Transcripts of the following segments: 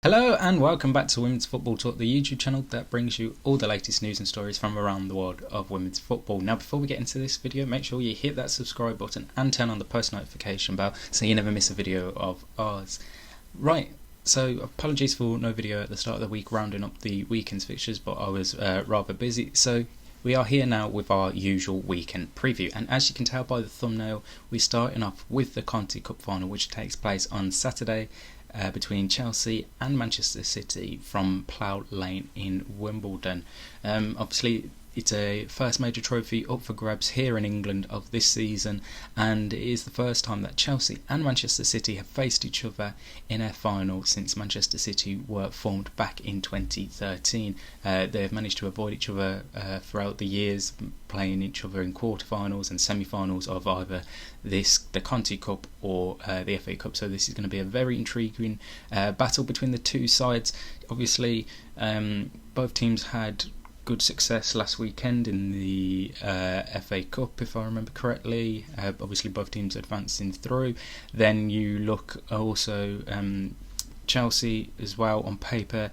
Hello and welcome back to Women's Football Talk, the YouTube channel that brings you all the latest news and stories from around the world of women's football. Now, before we get into this video, make sure you hit that subscribe button and turn on the post notification bell so you never miss a video of ours. Right, so apologies for no video at the start of the week rounding up the weekend's fixtures, but I was rather busy. So we are here now with our usual weekend preview, and as you can tell by the thumbnail, we're starting off with the Conti Cup final, which takes place on Saturday between Chelsea and Manchester City from Plough Lane in Wimbledon. Obviously, it's a first major trophy up for grabs here in England of this season, and it is the first time that Chelsea and Manchester City have faced each other in a final since Manchester City were formed back in 2013. They have managed to avoid each other throughout the years, playing each other in quarterfinals and semi-finals of either the Conti Cup or the FA Cup. So this is going to be a very intriguing battle between the two sides. Obviously, both teams had good success last weekend in the FA Cup, if I remember correctly. Obviously, both teams advancing through. Then you look also Chelsea as well. On paper,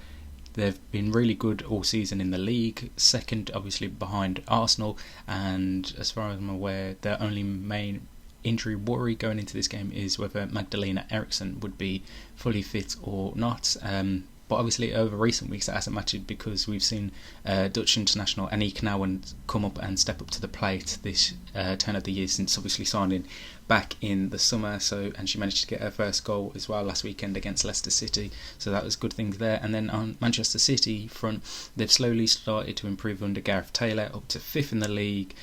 they've been really good all season in the league. Second, obviously, behind Arsenal. And as far as I'm aware, their only main injury worry going into this game is whether Magdalena Eriksson would be fully fit or not. But obviously over recent weeks that hasn't mattered, because we've seen Dutch international Aniek Nouwen come up and step up to the plate this turn of the year, since obviously signing back in the summer. And she managed to get her first goal as well last weekend against Leicester City, so that was good things there. And then on Manchester City front, they've slowly started to improve under Gareth Taylor, up to 5th in the league,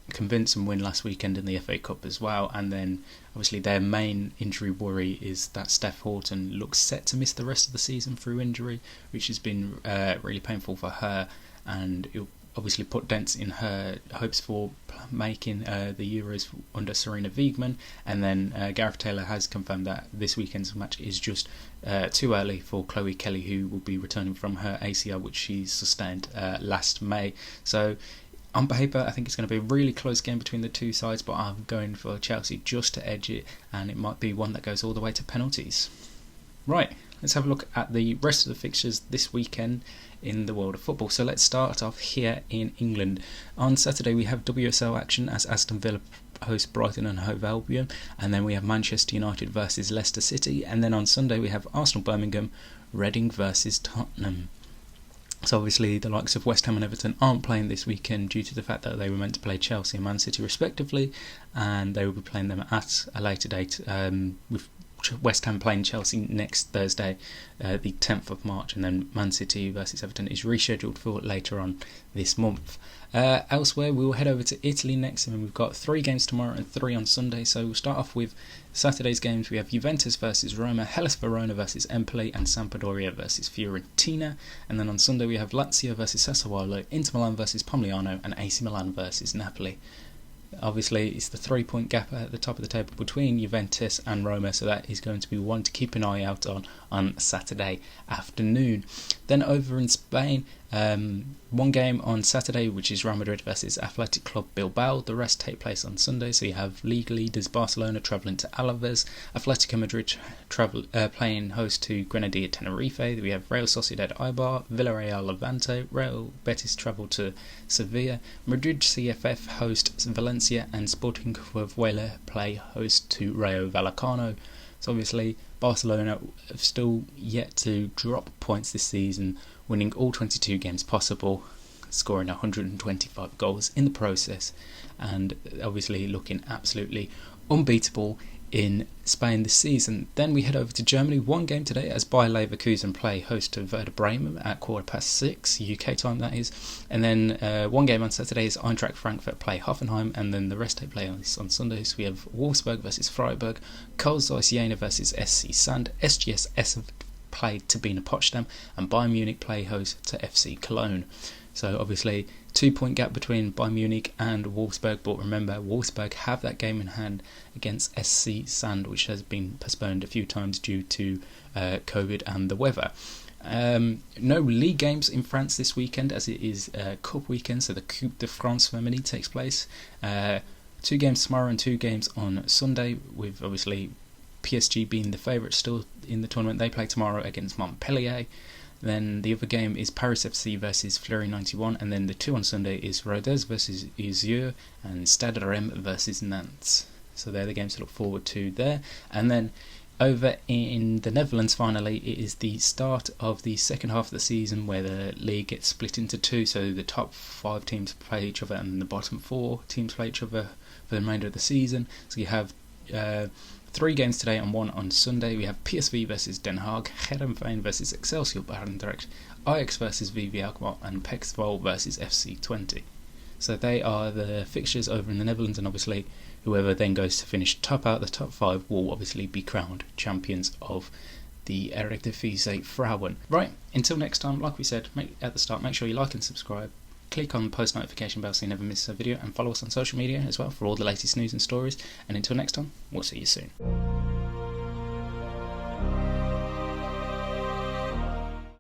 convincing win last weekend in the FA Cup as well. And then obviously their main injury worry is that Steph Houghton looks set to miss the rest of the season through injury, which has been really painful for her, and it'll obviously put dents in her hopes for making the Euros under Serena Wiegmann. And then Gareth Taylor has confirmed that this weekend's match is just too early for Chloe Kelly, who will be returning from her ACL, which she sustained last May. So on paper, I think it's going to be a really close game between the two sides, but I'm going for Chelsea just to edge it, and it might be one that goes all the way to penalties. Right, let's have a look at the rest of the fixtures this weekend in the world of football. So let's start off here in England. On Saturday we have WSL action as Aston Villa host Brighton and Hove Albion, and then we have Manchester United versus Leicester City, and then on Sunday we have Arsenal Birmingham, Reading versus Tottenham. So obviously the likes of West Ham and Everton aren't playing this weekend due to the fact that they were meant to play Chelsea and Man City respectively, and they will be playing them at a later date, with West Ham playing Chelsea next Thursday, the 10th of March, and then Man City versus Everton is rescheduled for later on this month. Elsewhere, we will head over to Italy next, and we've got 3 games tomorrow and 3 on Sunday. So we'll start off with Saturday's games. We have Juventus versus Roma, Hellas Verona versus Empoli, and Sampdoria versus Fiorentina. And then on Sunday we have Lazio versus Sassuolo, Inter Milan versus Pomigliano, and AC Milan versus Napoli. Obviously, it's the 3-point gap at the top of the table between Juventus and Roma, so that is going to be one to keep an eye out on Saturday afternoon. Then over in Spain, one game on Saturday, which is Real Madrid versus Athletic Club Bilbao. The rest take place on Sunday, so you have league leaders Barcelona travelling to Alaves, Atletico Madrid playing host to Granadilla Tenerife. We have Real Sociedad Eibar, Villarreal Levante, Real Betis travel to Sevilla, Madrid CFF host Valencia, and Sporting Huelva play host to Rayo Vallecano. So obviously Barcelona have still yet to drop points this season, winning all 22 games possible, scoring 125 goals in the process, and obviously looking absolutely unbeatable in Spain this season. Then we head over to Germany. One game today as Bayer Leverkusen play host to Werder Bremen at 6:15 UK time, that is. And then one game on Saturday is Eintracht Frankfurt play Hoffenheim, and then the rest take place on Sunday. So we have Wolfsburg versus Freiburg, Karl Zeiss Jena versus SC Sand, SGS Essen play Turbine Potsdam, and Bayern Munich play host to FC Cologne. So obviously 2-point gap between Bayern Munich and Wolfsburg, but remember Wolfsburg have that game in hand against SC Sand, which has been postponed a few times due to COVID and the weather. No league games in France this weekend, as it is Cup weekend, so the Coupe de France Femení takes place. 2 games tomorrow and 2 games on Sunday, with obviously PSG being the favourites still in the tournament. They play tomorrow against Montpellier. Then the other game is Paris FC versus Fleury 91, and then the 2 on Sunday is Rodez versus Uzur and Stade Reims versus Nantes. So they're the games to look forward to there. And then over in the Netherlands, finally, it is the start of the second half of the season where the league gets split into two. So the top 5 teams play each other and the bottom 4 teams play each other for the remainder of the season. So you have 3 games today and 1 on Sunday. We have PSV versus Den Haag, Heerenveen versus Excelsior Barendrecht, Ajax versus VV Alkmaar, and PEC Zwolle versus FC Twente. So they are the fixtures over in the Netherlands, and obviously whoever then goes to finish top out the top 5 will obviously be crowned champions of the Eredivisie Vrouwen. Right, until next time, like we said at the start, make sure you like and subscribe. Click on the post notification bell so you never miss a video, and follow us on social media as well for all the latest news and stories. And until next time, we'll see you soon.